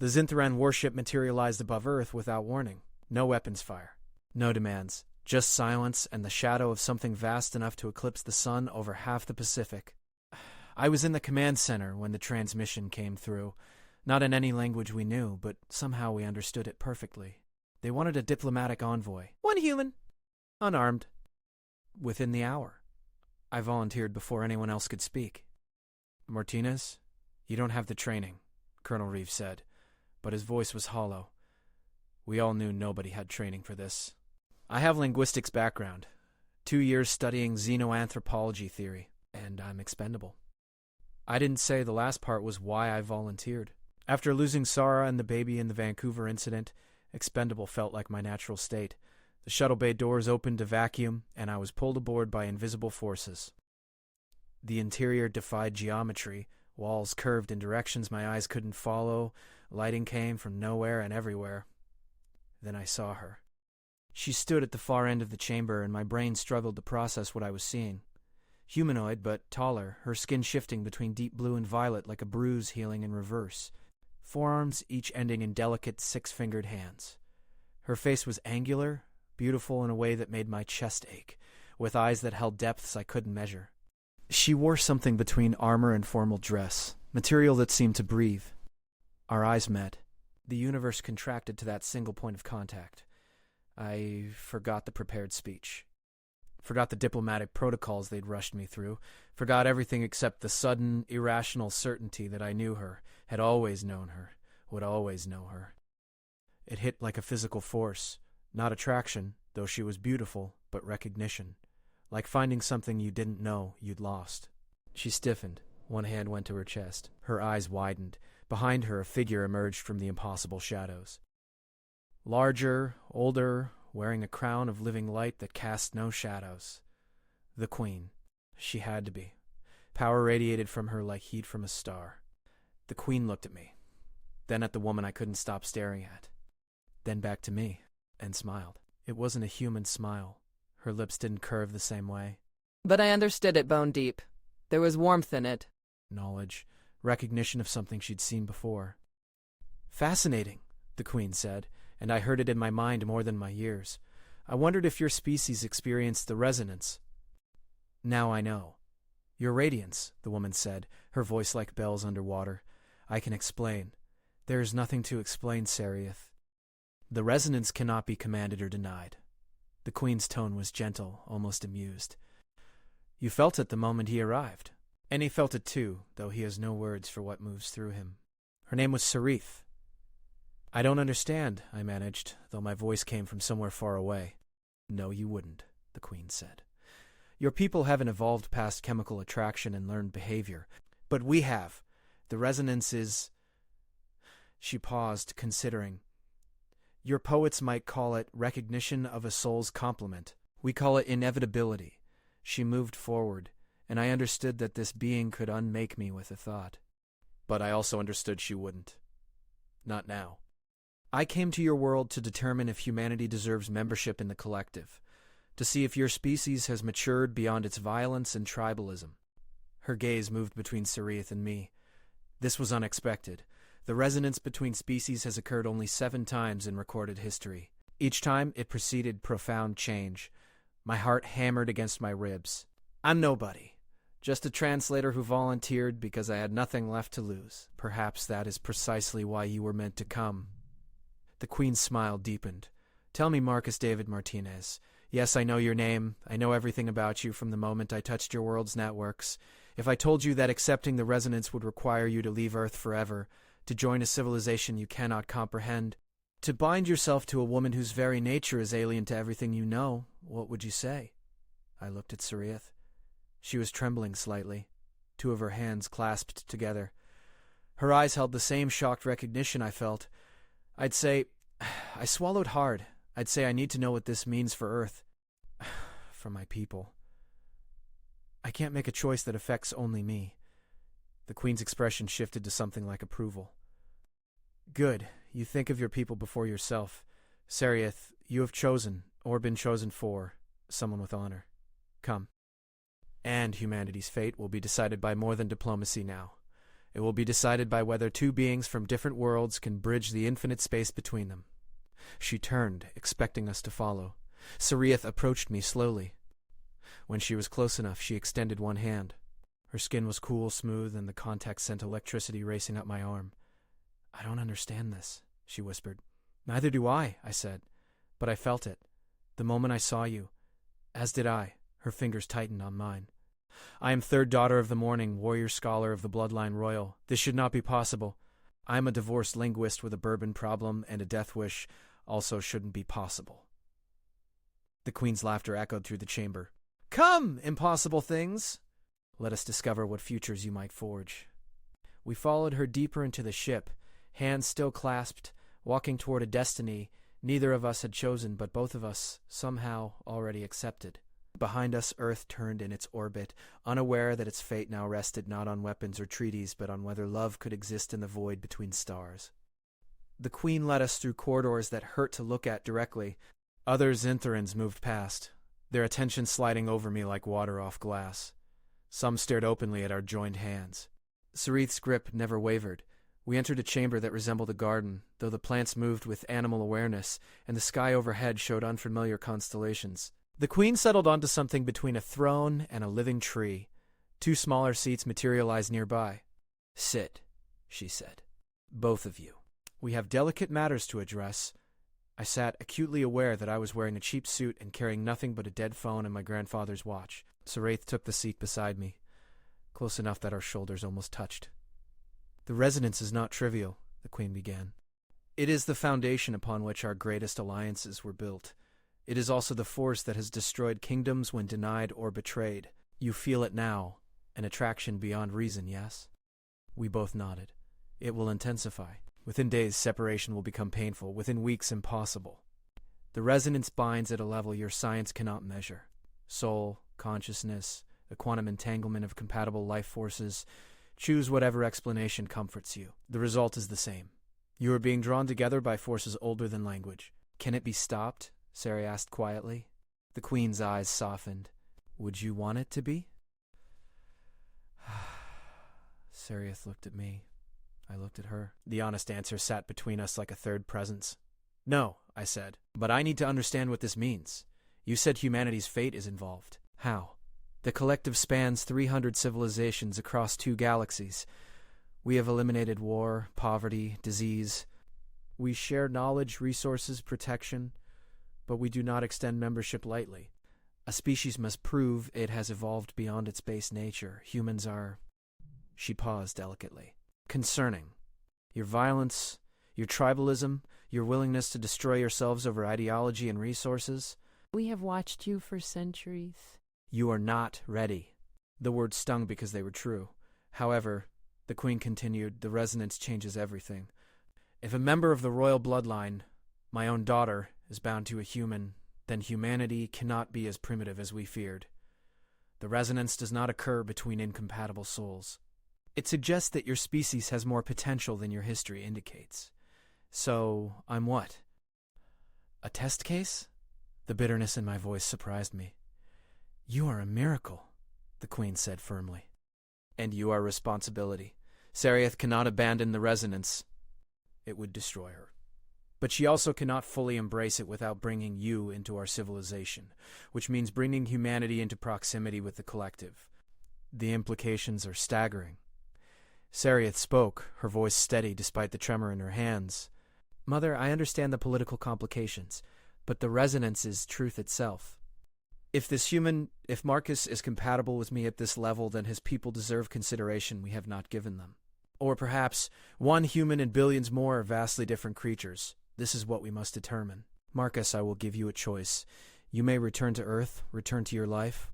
The Zintheran warship materialized above Earth without warning. No weapons fire. No demands. Just silence and the shadow of something vast enough to eclipse the sun over half the Pacific. I was in the command center when the transmission came through. Not in any language we knew, but somehow we understood it perfectly. They wanted a diplomatic envoy. One human. Unarmed. Within the hour. I volunteered before anyone else could speak. Martinez, you don't have the training, Colonel Reeves said, but his voice was hollow. We all knew nobody had training for this. I have linguistics background, 2 years studying xenoanthropology theory, and I'm expendable. I didn't say the last part was why I volunteered. After losing Sarah and the baby in the Vancouver incident, expendable felt like my natural state. The shuttle bay doors opened to vacuum, and I was pulled aboard by invisible forces. The interior defied geometry, walls curved in directions my eyes couldn't follow, lighting came from nowhere and everywhere. Then I saw her. She stood at the far end of the chamber, and my brain struggled to process what I was seeing. Humanoid, but taller, her skin shifting between deep blue and violet like a bruise healing in reverse. Forearms each ending in delicate six-fingered hands. Her face was angular, beautiful in a way that made my chest ache, with eyes that held depths I couldn't measure. She wore something between armor and formal dress, material that seemed to breathe. Our eyes met. The universe contracted to that single point of contact. I forgot the prepared speech. Forgot the diplomatic protocols they'd rushed me through. Forgot everything except the sudden, irrational certainty that I knew her, had always known her, would always know her. It hit like a physical force. Not attraction, though she was beautiful, but recognition. Like finding something you didn't know you'd lost. She stiffened. One hand went to her chest. Her eyes widened. Behind her, a figure emerged from the impossible shadows. Larger, older, wearing a crown of living light that cast no shadows. The Queen. She had to be. Power radiated from her like heat from a star. The Queen looked at me. Then at the woman I couldn't stop staring at. Then back to me. And smiled. It wasn't a human smile. Her lips didn't curve the same way. But I understood it bone deep. There was warmth in it. Knowledge. Recognition of something she'd seen before. Fascinating, the Queen said, and I heard it in my mind more than my ears. I wondered if your species experienced the resonance. Now I know. Your radiance, the woman said, her voice like bells underwater. I can explain. There is nothing to explain, Sereth. The resonance cannot be commanded or denied. The Queen's tone was gentle, almost amused. You felt it the moment he arrived. And he felt it too, though he has no words for what moves through him. Her name was Sereth. I don't understand, I managed, though my voice came from somewhere far away. No, you wouldn't, the Queen said. Your people haven't evolved past chemical attraction and learned behavior. But we have. The resonance is... She paused, considering. Your poets might call it recognition of a soul's complement. We call it inevitability. She moved forward, and I understood that this being could unmake me with a thought. But I also understood she wouldn't. Not now. I came to your world to determine if humanity deserves membership in the collective, to see if your species has matured beyond its violence and tribalism. Her gaze moved between Sereth and me. This was unexpected. The resonance between species has occurred only 7 times in recorded history. Each time, it preceded profound change. My heart hammered against my ribs. I'm nobody. Just a translator who volunteered because I had nothing left to lose. Perhaps that is precisely why you were meant to come. The Queen's smile deepened. Tell me, Marcus David Martinez. Yes, I know your name. I know everything about you from the moment I touched your world's networks. If I told you that accepting the resonance would require you to leave Earth forever, to join a civilization you cannot comprehend, to bind yourself to a woman whose very nature is alien to everything you know, what would you say? I looked at Sereth. She was trembling slightly, 2 of her hands clasped together. Her eyes held the same shocked recognition I felt. I'd say, I swallowed hard. I'd say I need to know what this means for Earth. For my people. I can't make a choice that affects only me. The Queen's expression shifted to something like approval. Good. You think of your people before yourself. Sereth, you have chosen, or been chosen for, someone with honor. Come. And humanity's fate will be decided by more than diplomacy now. It will be decided by whether two beings from different worlds can bridge the infinite space between them. She turned, expecting us to follow. Sarieth approached me slowly. When she was close enough, she extended one hand. Her skin was cool, smooth, and the contact sent electricity racing up my arm. "I don't understand this," she whispered. "Neither do I," said. "But I felt it. The moment I saw you. As did I." Her fingers tightened on mine. "I am third daughter of the morning, warrior scholar of the bloodline royal. This should not be possible. I am a divorced linguist with a bourbon problem, and a death wish also shouldn't be possible." The Queen's laughter echoed through the chamber. "Come, impossible things! Let us discover what futures you might forge." We followed her deeper into the ship, hands still clasped, walking toward a destiny neither of us had chosen, but both of us somehow already accepted. Behind us, Earth turned in its orbit, unaware that its fate now rested not on weapons or treaties, but on whether love could exist in the void between stars. The Queen led us through corridors that hurt to look at directly. Other Zinthorans moved past, their attention sliding over me like water off glass. Some stared openly at our joined hands. Sarith's grip never wavered. We entered a chamber that resembled a garden, though the plants moved with animal awareness, and the sky overhead showed unfamiliar constellations. The Queen settled onto something between a throne and a living tree. Two smaller seats materialized nearby. "Sit," she said. "Both of you. We have delicate matters to address." I sat, acutely aware that I was wearing a cheap suit and carrying nothing but a dead phone and my grandfather's watch. Saraith took the seat beside me, close enough that our shoulders almost touched. "The resonance is not trivial," the Queen began. "It is the foundation upon which our greatest alliances were built. It is also the force that has destroyed kingdoms when denied or betrayed. You feel it now, an attraction beyond reason, yes?" We both nodded. "It will intensify. Within days, separation will become painful. Within weeks, impossible. The resonance binds at a level your science cannot measure. Soul, consciousness, a quantum entanglement of compatible life forces. Choose whatever explanation comforts you. The result is the same. You are being drawn together by forces older than language. Can it be stopped?" Sari asked quietly. The Queen's eyes softened. "Would you want it to be?" Sarieth looked at me. I looked at her. The honest answer sat between us like a third presence. "No," I said, "but I need to understand what this means. You said humanity's fate is involved. How?" "The collective spans 300 civilizations across 2 galaxies. We have eliminated war, poverty, disease. We share knowledge, resources, protection, but we do not extend membership lightly. A species must prove it has evolved beyond its base nature. Humans are—" She paused delicately. "Concerning. Your violence, your tribalism, your willingness to destroy yourselves over ideology and resources." "We have watched you for centuries." "You are not ready." The words stung because they were true. However, the Queen continued, "the resonance changes everything. If a member of the royal bloodline, my own daughter, is bound to a human, then humanity cannot be as primitive as we feared. The resonance does not occur between incompatible souls. It suggests that your species has more potential than your history indicates. So, I'm what? A test case?" The bitterness in my voice surprised me. "You are a miracle," the Queen said firmly. "And you are responsibility. Sarieth cannot abandon the resonance. It would destroy her. But she also cannot fully embrace it without bringing you into our civilization, which means bringing humanity into proximity with the collective. The implications are staggering." Sarieth spoke, her voice steady despite the tremor in her hands. "Mother, I understand the political complications, but the resonance is truth itself. If Marcus is compatible with me at this level, then his people deserve consideration we have not given them. Or perhaps one human and billions more are vastly different creatures. This is what we must determine. Marcus, I will give you a choice. You may return to Earth, return to your life.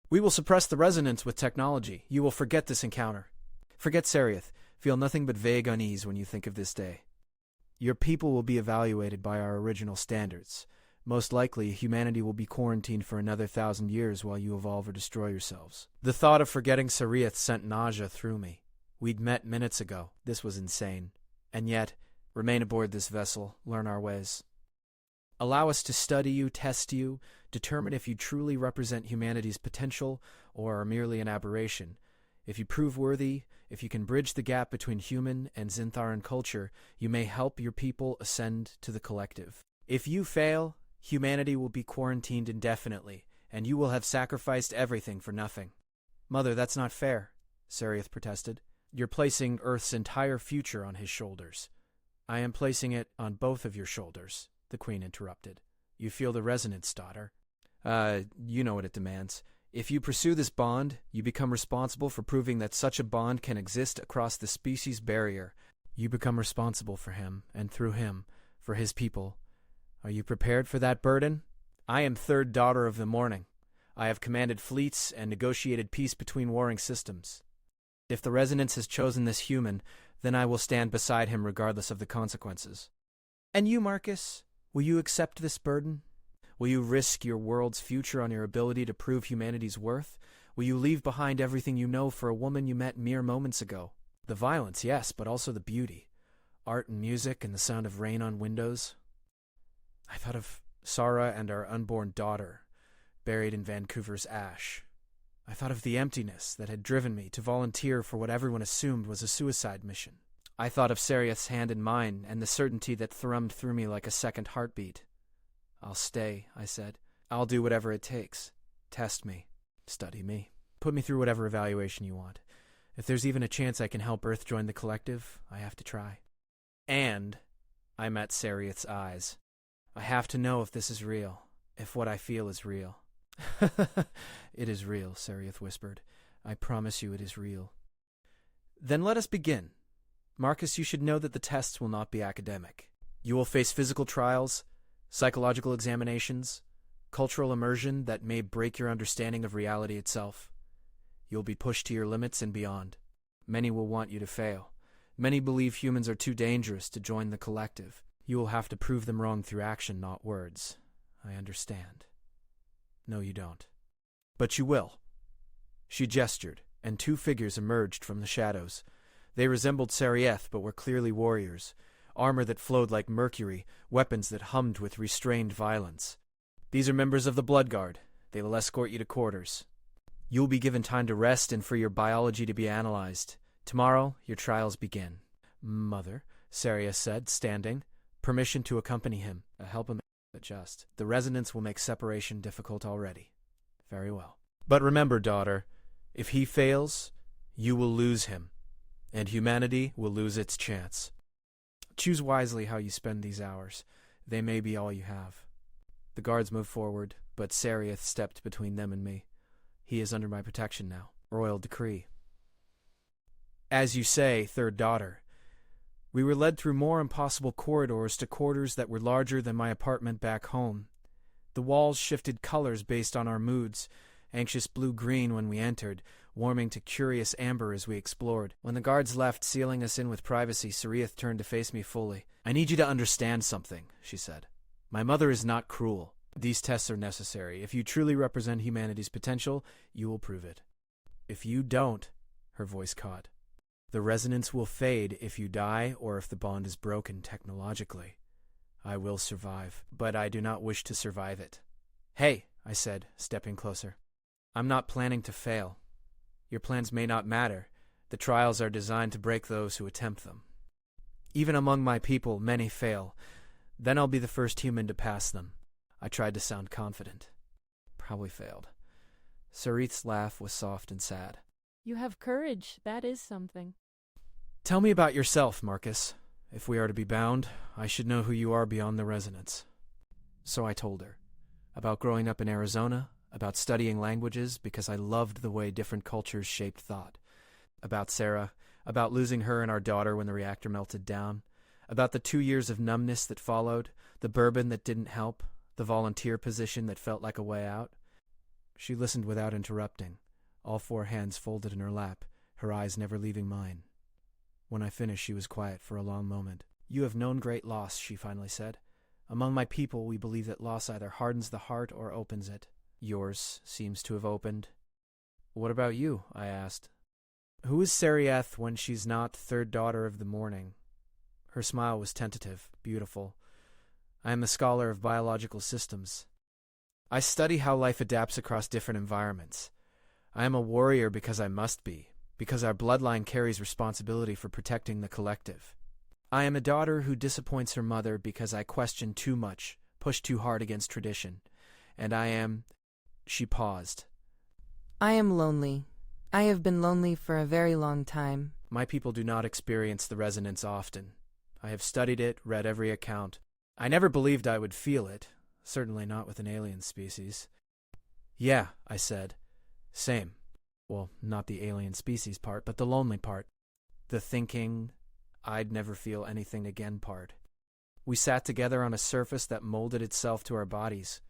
We will suppress the resonance with technology. You will forget this encounter. Forget Sarieth. Feel nothing but vague unease when you think of this day. Your people will be evaluated by our original standards. Most likely, humanity will be quarantined for another 1,000 years while you evolve or destroy yourselves." The thought of forgetting Sarieth sent nausea through me. We'd met minutes ago. This was insane. And yet, remain aboard this vessel, learn our ways. Allow us to study you, test you, determine if you truly represent humanity's potential or are merely an aberration. If you prove worthy, If you can bridge the gap between human and Xintharan culture, you may help your people ascend to the collective. If you fail, humanity will be quarantined indefinitely, and you will have sacrificed everything for nothing. Mother, that's not fair, Sarieth protested. You're placing Earth's entire future on his shoulders. I am placing it on both of your shoulders, the Queen interrupted. You feel the resonance, daughter. You know what it demands. If you pursue this bond, you become responsible for proving that such a bond can exist across the species barrier. You become responsible for him, and through him, for his people. Are you prepared for that burden? I am third daughter of the morning. I have commanded fleets and negotiated peace between warring systems. If the resonance has chosen this human, then I will stand beside him regardless of the consequences. And you, Marcus, will you accept this burden? Will you risk your world's future on your ability to prove humanity's worth? Will you leave behind everything you know for a woman you met mere moments ago? The violence, yes, but also the beauty. Art and music and the sound of rain on windows. I thought of Sarah and our unborn daughter, buried in Vancouver's ash. I thought of the emptiness that had driven me to volunteer for what everyone assumed was a suicide mission. I thought of Sarieth's hand in mine and the certainty that thrummed through me like a second heartbeat. I'll stay, I said. I'll do whatever it takes. Test me. Study me. Put me through whatever evaluation you want. If there's even a chance I can help Earth join the collective, I have to try. And I met Sarieth's eyes. I have to know if this is real, if what I feel is real. It is real, Sarieth whispered. I promise you it is real. Then let us begin. Marcus, you should know that the tests will not be academic. You will face physical trials, psychological examinations, cultural immersion that may break your understanding of reality itself. You'll be pushed to your limits and beyond. Many will want you to fail. Many believe humans are too dangerous to join the collective. You will have to prove them wrong through action, not words. I understand. No, you don't. But you will. She gestured, and two figures emerged from the shadows. They resembled Sarieth, but were clearly warriors. Armor that flowed like mercury, weapons that hummed with restrained violence. These are members of the Blood Guard. They will escort you to quarters. You will be given time to rest and for your biology to be analyzed. Tomorrow, your trials begin. Mother, Sarieth said, standing. Permission to accompany him. Help him adjust. The resonance will make separation difficult already. Very well. But remember, daughter, if he fails, you will lose him, and humanity will lose its chance. Choose wisely how you spend these hours. They may be all you have. The guards moved forward, but Sarieth stepped between them and me. He is under my protection now. Royal decree. As you say, third daughter, we were led through more impossible corridors to quarters that were larger than my apartment back home. The walls shifted colors based on our moods, anxious blue-green when we entered, warming to curious amber as we explored. When the guards left, sealing us in with privacy, Sarieth turned to face me fully. I need you to understand something, she said. My mother is not cruel. These tests are necessary. If you truly represent humanity's potential, you will prove it. If you don't, her voice caught. The resonance will fade if you die or if the bond is broken technologically. I will survive, but I do not wish to survive it. Hey, I said, stepping closer. I'm not planning to fail. Your plans may not matter. The trials are designed to break those who attempt them. Even among my people, many fail. Then I'll be the first human to pass them. I tried to sound confident. Probably failed. Sarieth's laugh was soft and sad. You have courage. That is something. Tell me about yourself, Marcus. If we are to be bound, I should know who you are beyond the resonance. So I told her. About growing up in Arizona, about studying languages because I loved the way different cultures shaped thought. About Sarah, about losing her and our daughter when the reactor melted down. About the 2 years of numbness that followed, the bourbon that didn't help, the volunteer position that felt like a way out. She listened without interrupting, all four hands folded in her lap, her eyes never leaving mine. When I finished, she was quiet for a long moment. You have known great loss, she finally said. Among my people, we believe that loss either hardens the heart or opens it. Yours seems to have opened. What about you? I asked. Who is Sarieth when she's not third daughter of the morning? Her smile was tentative, beautiful. I am a scholar of biological systems. I study how life adapts across different environments. I am a warrior because I must be. because our bloodline carries responsibility for protecting the collective. I am a daughter who disappoints her mother because I question too much, push too hard against tradition. And I am... She paused. I am lonely. I have been lonely for a very long time. My people do not experience the resonance often. I have studied it, read every account. I never believed I would feel it, certainly not with an alien species. Yeah, I said. Same. Well, not the alien species part, but the lonely part. The thinking, I'd never feel anything again part. We sat together on a surface that molded itself to our bodies.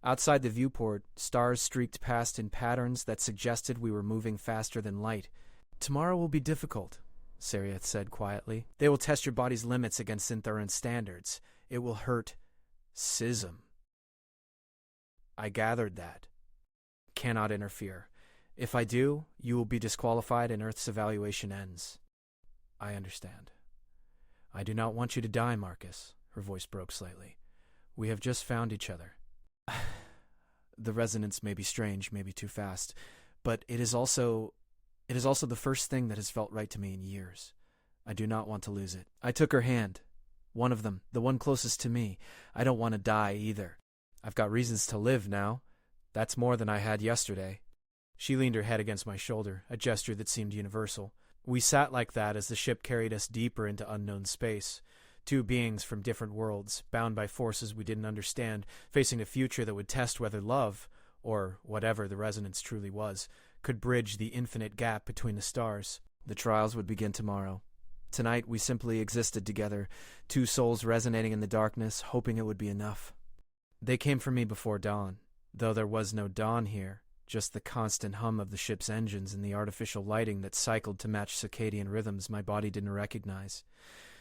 Outside the viewport, stars streaked past in patterns that suggested we were moving faster than light. Tomorrow will be difficult, Sarieth said quietly. They will test your body's limits against Syntheran standards. It will hurt schism. I gathered that. Cannot interfere. If I do, you will be disqualified and Earth's evaluation ends. I understand. I do not want you to die, Marcus. Her voice broke slightly. We have just found each other. The resonance may be strange, maybe too fast, but it is also the first thing that has felt right to me in years. I do not want to lose it. I took her hand. One of them, the one closest to me. I don't want to die either. I've got reasons to live now. That's more than I had yesterday. She leaned her head against my shoulder, a gesture that seemed universal. We sat like that as the ship carried us deeper into unknown space. Two beings from different worlds, bound by forces we didn't understand, facing a future that would test whether love, or whatever the resonance truly was, could bridge the infinite gap between the stars. The trials would begin tomorrow. Tonight we simply existed together, two souls resonating in the darkness, hoping it would be enough. They came for me before dawn, though there was no dawn here, just the constant hum of the ship's engines and the artificial lighting that cycled to match circadian rhythms my body didn't recognize.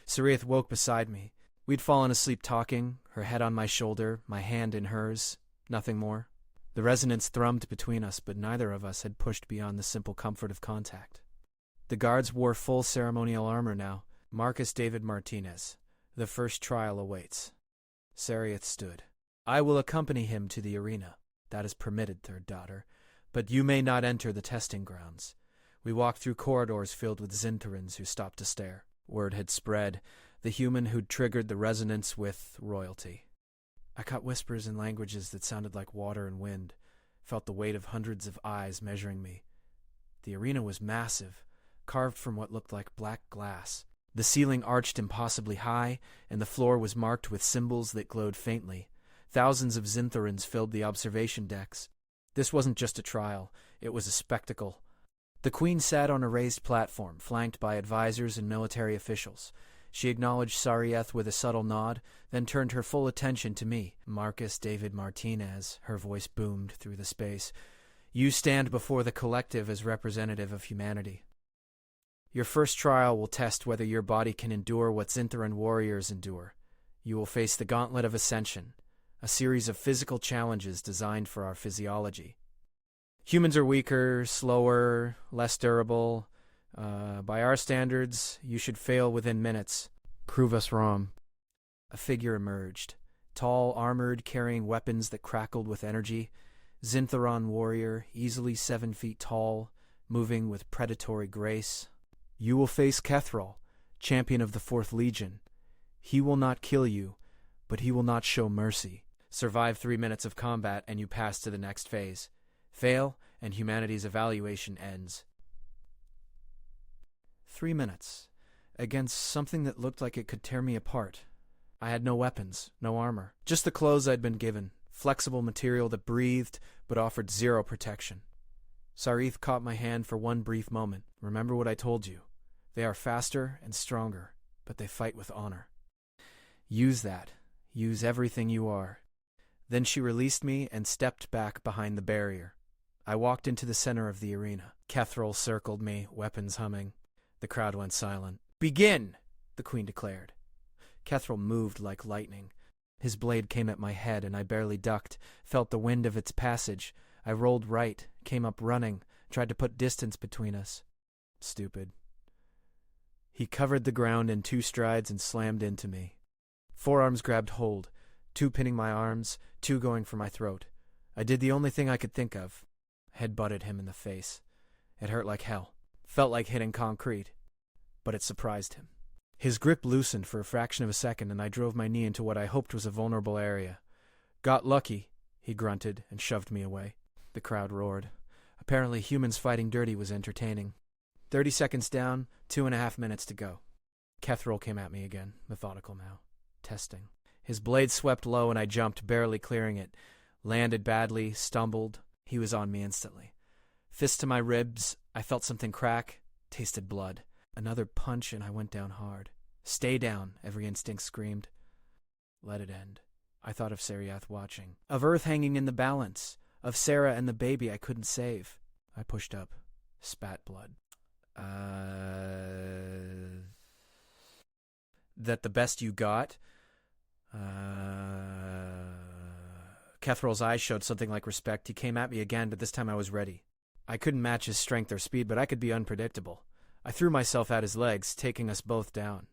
Sarieth woke beside me. We'd fallen asleep talking, her head on my shoulder, my hand in hers, nothing more. The resonance thrummed between us, but neither of us had pushed beyond the simple comfort of contact. The guards wore full ceremonial armor now. Marcus David Martinez. The first trial awaits. Sarieth stood. I will accompany him to the arena. That is permitted, third daughter. But you may not enter the testing grounds. We walked through corridors filled with Zintharans who stopped to stare. Word had spread. The human who'd triggered the resonance with royalty. I caught whispers in languages that sounded like water and wind, felt the weight of hundreds of eyes measuring me. The arena was massive, carved from what looked like black glass. The ceiling arched impossibly high, and the floor was marked with symbols that glowed faintly. Thousands of Zintharans filled the observation decks. This wasn't just a trial, it was a spectacle. The Queen sat on a raised platform, flanked by advisors and military officials. She acknowledged Sarieth with a subtle nod, then turned her full attention to me. Marcus David Martinez, her voice boomed through the space. You stand before the collective as representative of humanity. Your first trial will test whether your body can endure what Zintharan warriors endure. You will face the Gauntlet of Ascension, a series of physical challenges designed for our physiology. Humans are weaker, slower, less durable. By our standards, you should fail within minutes. Prove us wrong. A figure emerged, tall, armored, carrying weapons that crackled with energy. Zintharan warrior, easily 7 feet tall, moving with predatory grace. You will face Kethrol, champion of the 4th Legion. He will not kill you, but he will not show mercy. Survive 3 minutes of combat and you pass to the next phase. Fail, and humanity's evaluation ends. 3 minutes. Against something that looked like it could tear me apart. I had no weapons, no armor. Just the clothes I'd been given. Flexible material that breathed, but offered zero protection. Sarieth caught my hand for one brief moment. Remember what I told you. They are faster and stronger, but they fight with honor. Use that. Use everything you are. Then she released me and stepped back behind the barrier. I walked into the center of the arena. Kethrol circled me, weapons humming. The crowd went silent. Begin! The Queen declared. Kethrol moved like lightning. His blade came at my head and I barely ducked, felt the wind of its passage. I rolled right, came up running, tried to put distance between us. Stupid. He covered the ground in 2 strides and slammed into me. Forearms grabbed hold, 2 pinning my arms, 2 going for my throat. I did the only thing I could think of. Head butted him in the face. It hurt like hell. Felt like hitting concrete, but it surprised him. His grip loosened for a fraction of a second, and I drove my knee into what I hoped was a vulnerable area. Got lucky, he grunted and shoved me away. The crowd roared. Apparently humans fighting dirty was entertaining. 30 seconds down, 2.5 minutes to go. Kethril came at me again, methodical now. Testing. His blade swept low and I jumped, barely clearing it. Landed badly, stumbled. He was on me instantly. Fist to my ribs, I felt something crack, tasted blood. Another punch and I went down hard. Stay down, every instinct screamed. Let it end. I thought of Seriath watching. Of Earth hanging in the balance. Of Sarah and the baby I couldn't save. I pushed up. Spat blood. That the best you got? Kethril's eyes showed something like respect. He came at me again, but this time I was ready. I couldn't match his strength or speed, but I could be unpredictable. I threw myself at his legs, taking us both down.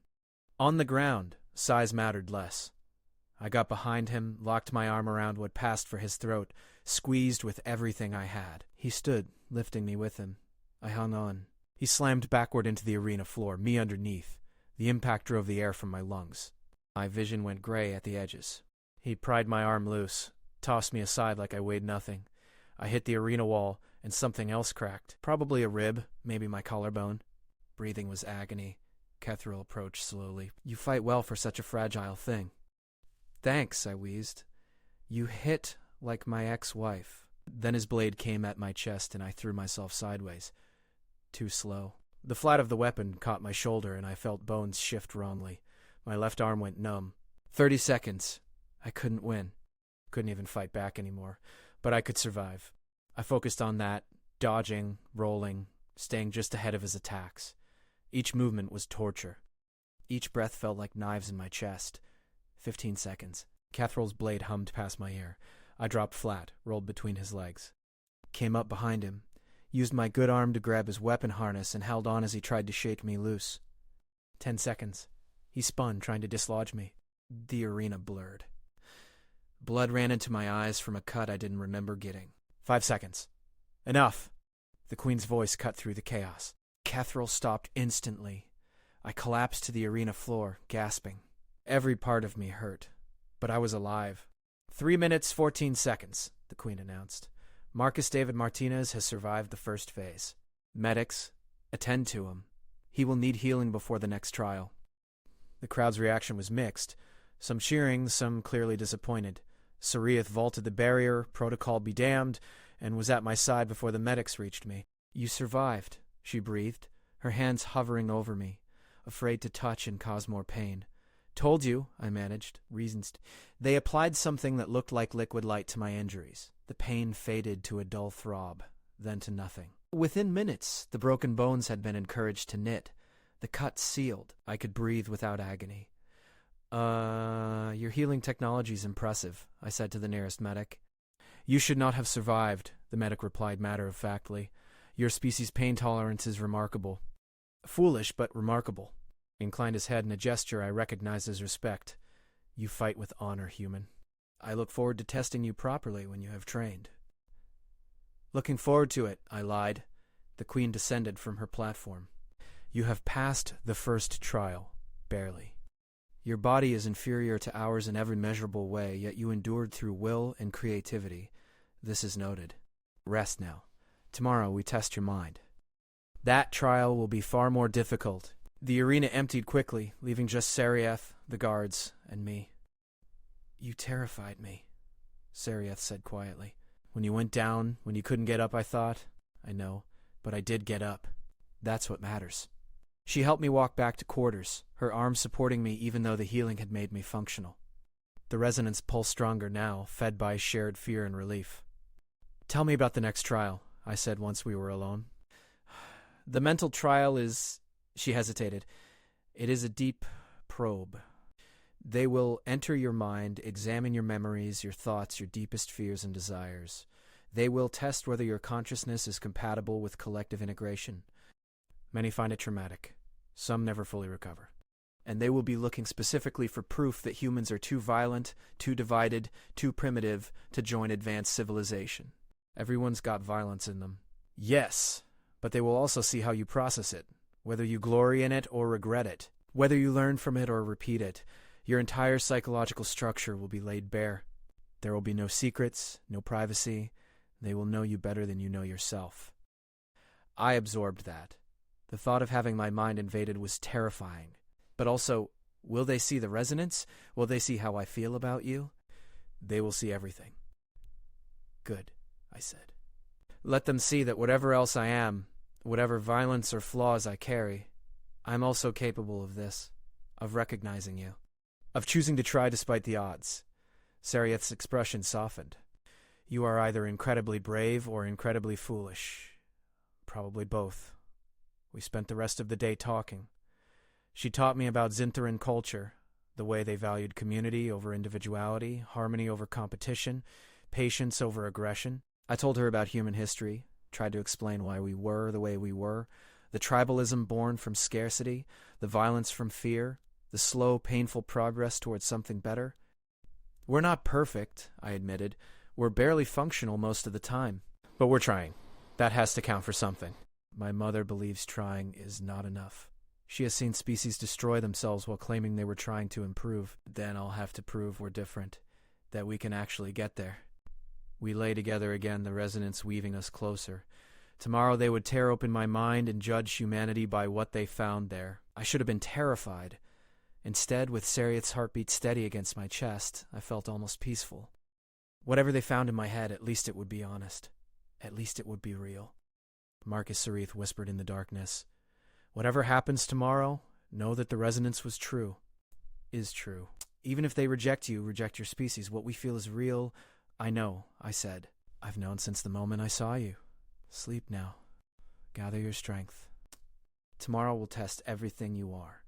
On the ground, size mattered less. I got behind him, locked my arm around what passed for his throat, squeezed with everything I had. He stood, lifting me with him. I hung on. He slammed backward into the arena floor, me underneath. The impact drove the air from my lungs. My vision went gray at the edges. He pried my arm loose, tossed me aside like I weighed nothing. I hit the arena wall, and something else cracked. Probably a rib, maybe my collarbone. Breathing was agony. Kethril approached slowly. You fight well for such a fragile thing. Thanks, I wheezed. You hit like my ex-wife. Then his blade came at my chest and I threw myself sideways. Too slow. The flat of the weapon caught my shoulder and I felt bones shift wrongly. My left arm went numb. 30 seconds. I couldn't win. Couldn't even fight back anymore. But I could survive. I focused on that, dodging, rolling, staying just ahead of his attacks. Each movement was torture. Each breath felt like knives in my chest. 15 seconds. Kethril's blade hummed past my ear. I dropped flat, rolled between his legs. Came up behind him, used my good arm to grab his weapon harness and held on as he tried to shake me loose. 10 seconds. He spun, trying to dislodge me. The arena blurred. Blood ran into my eyes from a cut I didn't remember getting. 5 seconds. Enough! The Queen's voice cut through the chaos. Kethril stopped instantly. I collapsed to the arena floor, gasping. Every part of me hurt, but I was alive. 3 minutes, 14 seconds, the Queen announced. Marcus David Martinez has survived the first phase. Medics, attend to him. He will need healing before the next trial. The crowd's reaction was mixed. Some cheering, some clearly disappointed. Seriath vaulted the barrier, protocol be damned, and was at my side before the medics reached me. You survived, she breathed, her hands hovering over me, afraid to touch and cause more pain. Told you, I managed, reasons. They applied something that looked like liquid light to my injuries. The pain faded to a dull throb, then to nothing. Within minutes, the broken bones had been encouraged to knit. The cut sealed. I could breathe without agony. Your healing technology's impressive, I said to the nearest medic. You should not have survived, the medic replied matter-of-factly. Your species' pain tolerance is remarkable. Foolish, but remarkable. He inclined his head in a gesture I recognized as respect. You fight with honor, human. I look forward to testing you properly when you have trained. Looking forward to it, I lied. The Queen descended from her platform. You have passed the first trial, barely. Your body is inferior to ours in every measurable way, yet you endured through will and creativity. This is noted. Rest now. Tomorrow we test your mind. That trial will be far more difficult. The arena emptied quickly, leaving just Seriath, the guards, and me. You terrified me, Seriath said quietly. When you went down, when you couldn't get up, I thought. I know, but I did get up. That's what matters. She helped me walk back to quarters, her arms supporting me even though the healing had made me functional. The resonance pulsed stronger now, fed by shared fear and relief. Tell me about the next trial, I said once we were alone. The mental trial is... She hesitated. It is a deep probe. They will enter your mind, examine your memories, your thoughts, your deepest fears and desires. They will test whether your consciousness is compatible with collective integration. Many find it traumatic. Some never fully recover. And they will be looking specifically for proof that humans are too violent, too divided, too primitive to join advanced civilization. Everyone's got violence in them. Yes, but they will also see how you process it, whether you glory in it or regret it, whether you learn from it or repeat it. Your entire psychological structure will be laid bare. There will be no secrets, no privacy. They will know you better than you know yourself. I absorbed that. The thought of having my mind invaded was terrifying. But also, will they see the resonance? Will they see how I feel about you? They will see everything. Good, I said. Let them see that whatever else I am, whatever violence or flaws I carry, I'm also capable of this, of recognizing you, of choosing to try despite the odds. Sarieth's expression softened. You are either incredibly brave or incredibly foolish. Probably both. We spent the rest of the day talking. She taught me about Zintheran culture, the way they valued community over individuality, harmony over competition, patience over aggression. I told her about human history, tried to explain why we were the way we were, the tribalism born from scarcity, the violence from fear, the slow, painful progress towards something better. We're not perfect, I admitted. We're barely functional most of the time. But we're trying. That has to count for something. My mother believes trying is not enough. She has seen species destroy themselves while claiming they were trying to improve. Then I'll have to prove we're different, that we can actually get there. We lay together again, the resonance weaving us closer. Tomorrow they would tear open my mind and judge humanity by what they found there. I should have been terrified. Instead, with Sarieth's heartbeat steady against my chest, I felt almost peaceful. Whatever they found in my head, at least it would be honest. At least it would be real. Marcus Sarith whispered in the darkness. Whatever happens tomorrow, know that the resonance was true. Is true. Even if they reject you, reject your species, what we feel is real. I know, I said. I've known since the moment I saw you. Sleep now. Gather your strength. Tomorrow will test everything you are.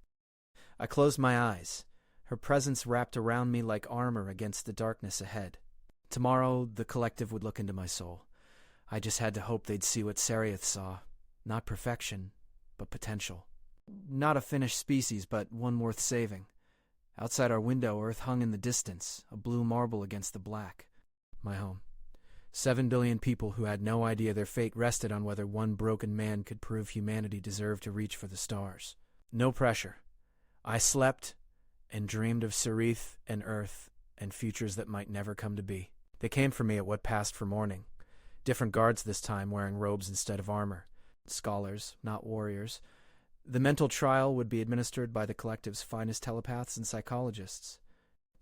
I closed my eyes. Her presence wrapped around me like armor against the darkness ahead. Tomorrow, the collective would look into my soul. I just had to hope they'd see what Sarieth saw. Not perfection, but potential. Not a finished species, but one worth saving. Outside our window, Earth hung in the distance, a blue marble against the black. My home. 7 billion people who had no idea their fate rested on whether one broken man could prove humanity deserved to reach for the stars. No pressure. I slept and dreamed of Sarith and Earth and futures that might never come to be. They came for me at what passed for morning. Different guards this time, wearing robes instead of armor. Scholars, not warriors. The mental trial would be administered by the collective's finest telepaths and psychologists.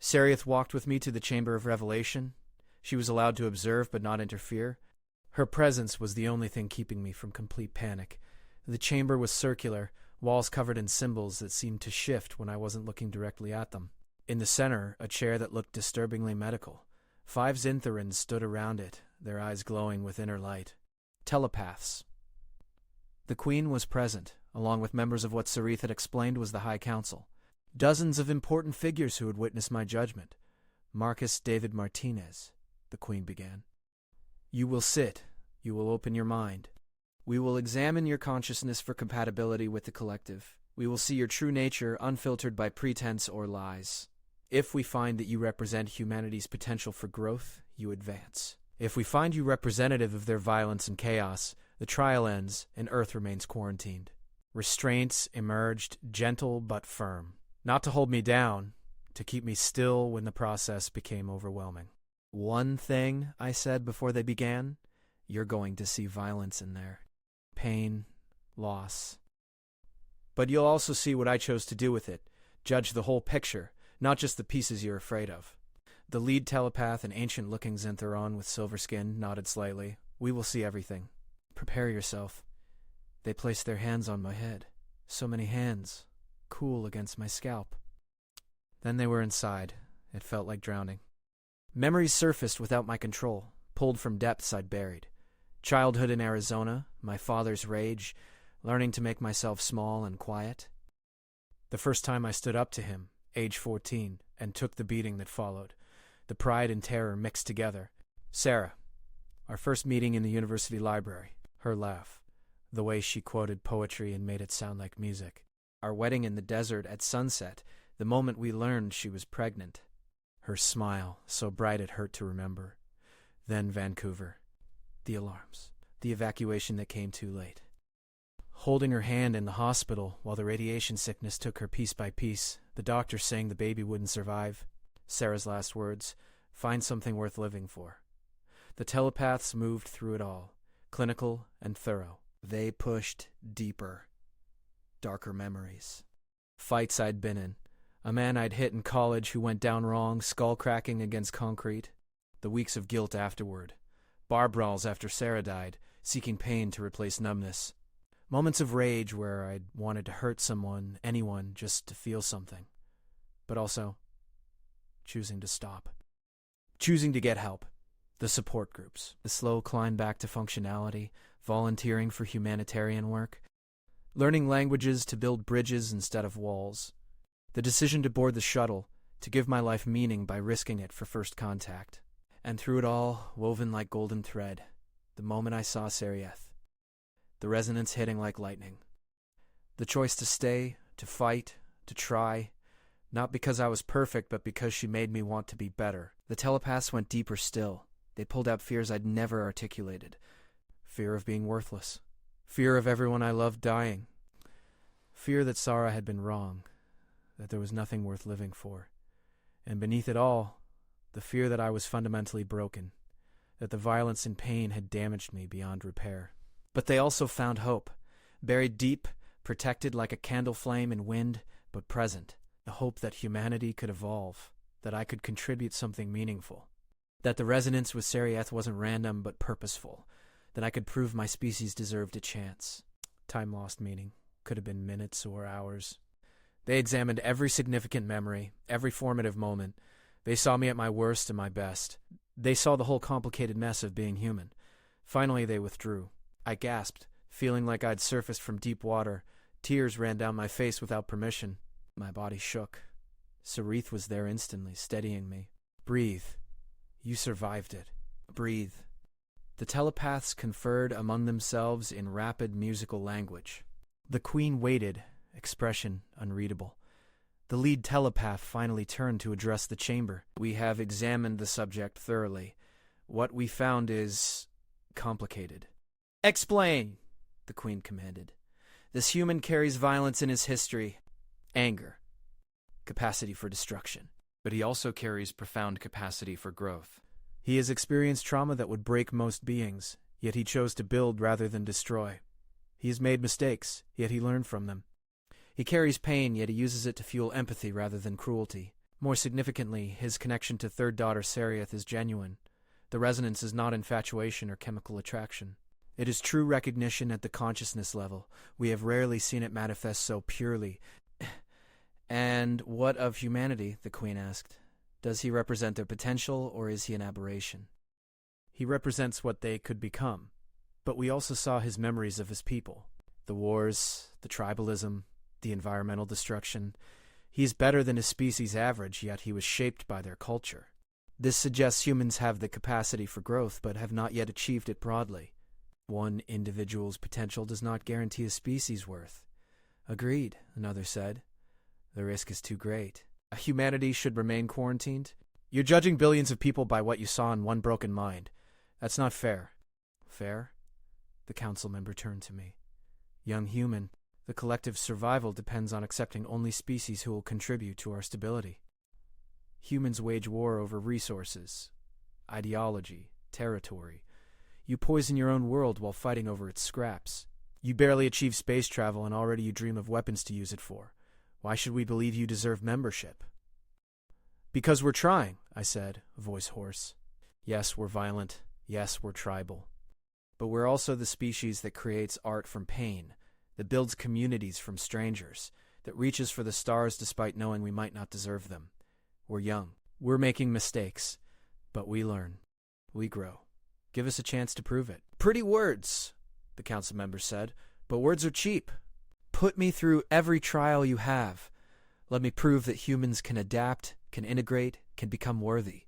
Sarieth walked with me to the Chamber of Revelation. She was allowed to observe but not interfere. Her presence was the only thing keeping me from complete panic. The chamber was circular, walls covered in symbols that seemed to shift when I wasn't looking directly at them. In the center, a chair that looked disturbingly medical. 5 Zintherans stood around it, their eyes glowing with inner light. Telepaths. The Queen was present, along with members of what Sarith had explained was the High Council. Dozens of important figures who had witnessed my judgment. Marcus David Martinez, the Queen began. You will sit. You will open your mind. We will examine your consciousness for compatibility with the collective. We will see your true nature unfiltered by pretense or lies. If we find that you represent humanity's potential for growth, you advance. If we find you representative of their violence and chaos, the trial ends and Earth remains quarantined. Restraints emerged, gentle but firm. Not to hold me down, to keep me still when the process became overwhelming. One thing, I said before they began, you're going to see violence in there. Pain, loss. But you'll also see what I chose to do with it. Judge the whole picture, not just the pieces you're afraid of. The lead telepath, an ancient-looking Zintheron with silver skin, nodded slightly. We will see everything. Prepare yourself. They placed their hands on my head. So many hands, cool against my scalp. Then they were inside. It felt like drowning. Memories surfaced without my control, pulled from depths I'd buried. Childhood in Arizona, my father's rage, learning to make myself small and quiet. The first time I stood up to him, age 14, and took the beating that followed. The pride and terror mixed together. Sarah, our first meeting in the university library. Her laugh. The way she quoted poetry and made it sound like music. Our wedding in the desert at sunset, the moment we learned she was pregnant. Her smile, so bright it hurt to remember. Then Vancouver. The alarms. The evacuation that came too late. holding her hand in the hospital while the radiation sickness took her piece by piece, the doctor saying the baby wouldn't survive. Sarah's last words, "Find something worth living for." The telepaths moved through it all, clinical and thorough. They pushed deeper, darker memories. Fights I'd been in, a man I'd hit in college who went down wrong, skull cracking against concrete, the weeks of guilt afterward, bar brawls after Sarah died, seeking pain to replace numbness, moments of rage where I'd wanted to hurt someone, anyone, just to feel something, but also choosing to stop, choosing to get help, the support groups, the slow climb back to functionality, volunteering for humanitarian work, learning languages to build bridges instead of walls, the decision to board the shuttle, to give my life meaning by risking it for first contact. And through it all, woven like golden thread, the moment I saw Sarieth, the resonance hitting like lightning. The choice to stay, to fight, to try, not because I was perfect, but because she made me want to be better. The telepaths went deeper still. They pulled out fears I'd never articulated. Fear of being worthless. Fear of everyone I loved dying. Fear that Sarah had been wrong, that there was nothing worth living for. And beneath it all, the fear that I was fundamentally broken, that the violence and pain had damaged me beyond repair. But they also found hope, buried deep, protected like a candle flame in wind, but present, a hope that humanity could evolve, that I could contribute something meaningful, that the resonance with Sarieth wasn't random but purposeful, that I could prove my species deserved a chance. Time lost meaning, could have been minutes or hours. They examined every significant memory, every formative moment. They saw me at my worst and my best. They saw the whole complicated mess of being human. Finally, they withdrew. I gasped, feeling like I'd surfaced from deep water. Tears ran down my face without permission. My body shook. Sarieth was there instantly, steadying me. "Breathe. You survived it. Breathe." The telepaths conferred among themselves in rapid musical language. The Queen waited, expression unreadable. The lead telepath finally turned to address the chamber. "We have examined the subject thoroughly. What we found is complicated." "Explain," the Queen commanded. "This human carries violence in his history, anger, capacity for destruction. But he also carries profound capacity for growth. He has experienced trauma that would break most beings, yet he chose to build rather than destroy. He has made mistakes, yet he learned from them. He carries pain, yet he uses it to fuel empathy rather than cruelty. More significantly, his connection to third daughter Sarieth is genuine. The resonance is not infatuation or chemical attraction. It is true recognition at the consciousness level. We have rarely seen it manifest so purely. "And what of humanity?" the Queen asked. "Does he represent their potential, or is he an aberration?" "He represents what they could become. But we also saw his memories of his people. The wars, the tribalism, the environmental destruction. He is better than his species average, yet he was shaped by their culture. This suggests humans have the capacity for growth, but have not yet achieved it broadly. One individual's potential does not guarantee a species' worth." "Agreed," another said. "The risk is too great. Humanity should remain quarantined? You're judging billions of people by what you saw in one broken mind. That's not fair." "Fair?" The council member turned to me. "Young human, the collective survival depends on accepting only species who will contribute to our stability. Humans wage war over resources, ideology, territory. You poison your own world while fighting over its scraps. You barely achieve space travel and already you dream of weapons to use it for. Why should we believe you deserve membership?" "Because we're trying," I said, a voice hoarse. "Yes, we're violent. Yes, we're tribal. But we're also the species that creates art from pain, that builds communities from strangers, that reaches for the stars despite knowing we might not deserve them. We're young. We're making mistakes. But we learn. We grow. Give us a chance to prove it." "Pretty words," the council member said, "but words are cheap. Put me through every trial you have. Let me prove that humans can adapt, can integrate, can become worthy.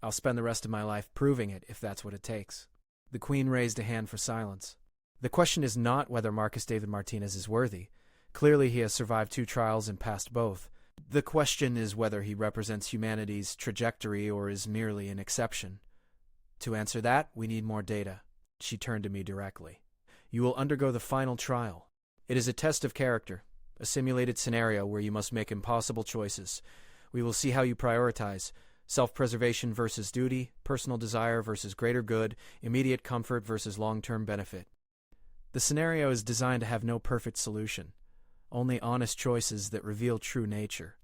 I'll spend the rest of my life proving it if that's what it takes." The Queen raised a hand for silence. "The question is not whether Marcus David Martinez is worthy. Clearly he has survived 2 trials and passed both. The question is whether he represents humanity's trajectory or is merely an exception. To answer that, we need more data." She turned to me directly. "You will undergo the final trial. It is a test of character, a simulated scenario where you must make impossible choices. We will see how you prioritize self-preservation versus duty, personal desire versus greater good, immediate comfort versus long-term benefit. The scenario is designed to have no perfect solution, only honest choices that reveal true nature.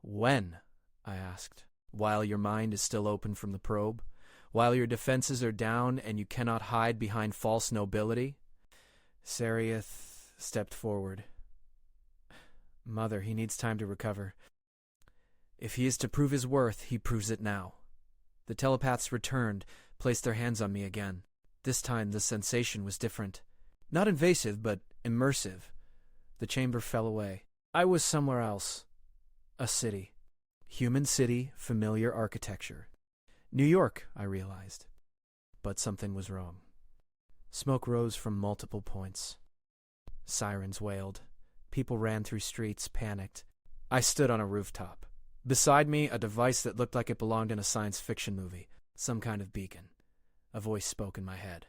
When? I asked. While your mind is still open from the probe? While your defenses are down and you cannot hide behind false nobility? Sarieth stepped forward. Mother, he needs time to recover. If he is to prove his worth, he proves it now. The telepaths returned, placed their hands on me again. This time the sensation was different. Not invasive, but immersive. The chamber fell away. I was somewhere else. A city. Human city, familiar architecture. New York, I realized. But something was wrong. Smoke rose from multiple points. Sirens wailed. People ran through streets, panicked. I stood on a rooftop. Beside me, a device that looked like it belonged in a science fiction movie. Some kind of beacon. A voice spoke in my head.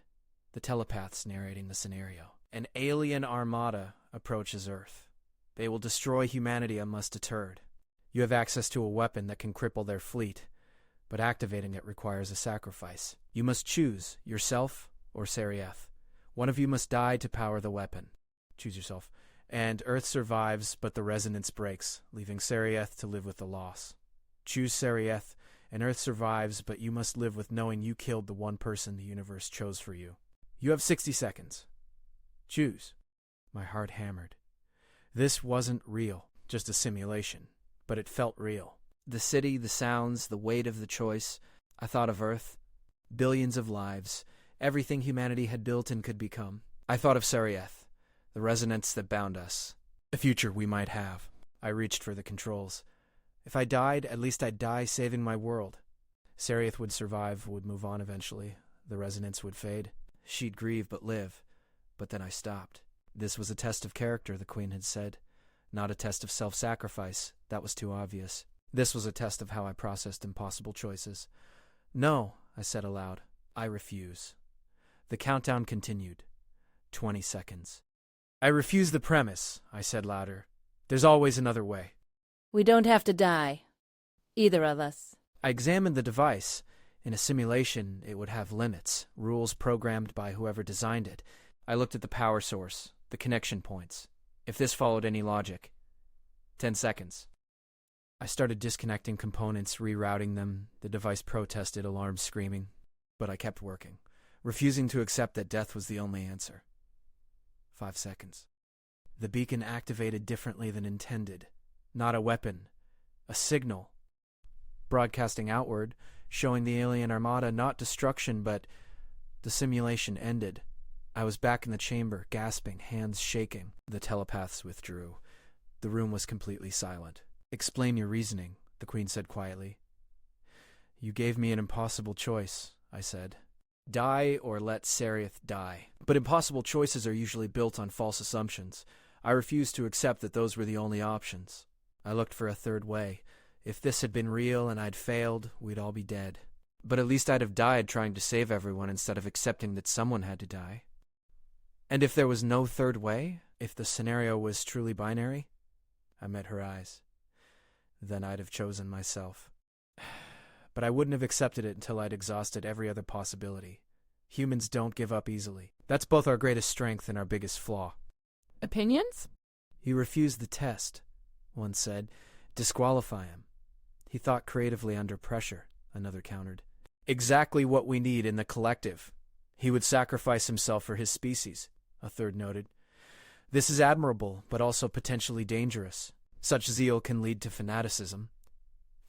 The telepaths narrating the scenario. An alien armada approaches Earth. They will destroy humanity unless deterred. You have access to a weapon that can cripple their fleet, but activating it requires a sacrifice. You must choose, yourself or Sarieth. One of you must die to power the weapon. Choose yourself. And Earth survives, but the resonance breaks, leaving Sarieth to live with the loss. Choose Sarieth, and Earth survives, but you must live with knowing you killed the one person the universe chose for you. You have 60 seconds. Choose. My heart hammered. This wasn't real, just a simulation, but it felt real. The city, the sounds, the weight of the choice. I thought of Earth. Billions of lives, everything humanity had built and could become. I thought of Sarieth, the resonance that bound us, a future we might have. I reached for the controls. If I died, at least I'd die saving my world. Sarieth would survive, would move on eventually. The resonance would fade. She'd grieve but live. But then I stopped. This was a test of character, the Queen had said. Not a test of self-sacrifice. That was too obvious. This was a test of how I processed impossible choices. No, I said aloud. I refuse. The countdown continued. 20 seconds. I refuse the premise, I said louder. There's always another way. We don't have to die. Either of us. I examined the device. In a simulation, it would have limits, rules programmed by whoever designed it. I looked at the power source, the connection points. If this followed any logic. 10 seconds. I started disconnecting components, rerouting them. The device protested, alarms screaming. But I kept working, refusing to accept that death was the only answer. 5 seconds. The beacon activated differently than intended. Not a weapon. A signal. Broadcasting outward, showing the alien armada not destruction, but the simulation ended. I was back in the chamber, gasping, hands shaking. The telepaths withdrew. The room was completely silent. Explain your reasoning, the Queen said quietly. You gave me an impossible choice, I said. Die or let Sarieth die. But impossible choices are usually built on false assumptions. I refused to accept that those were the only options. I looked for a third way. If this had been real and I'd failed, we'd all be dead. But at least I'd have died trying to save everyone instead of accepting that someone had to die. And if there was no third way, if the scenario was truly binary, I met her eyes. Then I'd have chosen myself. But I wouldn't have accepted it until I'd exhausted every other possibility. Humans don't give up easily. That's both our greatest strength and our biggest flaw. Opinions? He refused the test, one said. Disqualify him. He thought creatively under pressure, another countered. Exactly what we need in the collective. He would sacrifice himself for his species, a third noted. This is admirable, but also potentially dangerous. Such zeal can lead to fanaticism.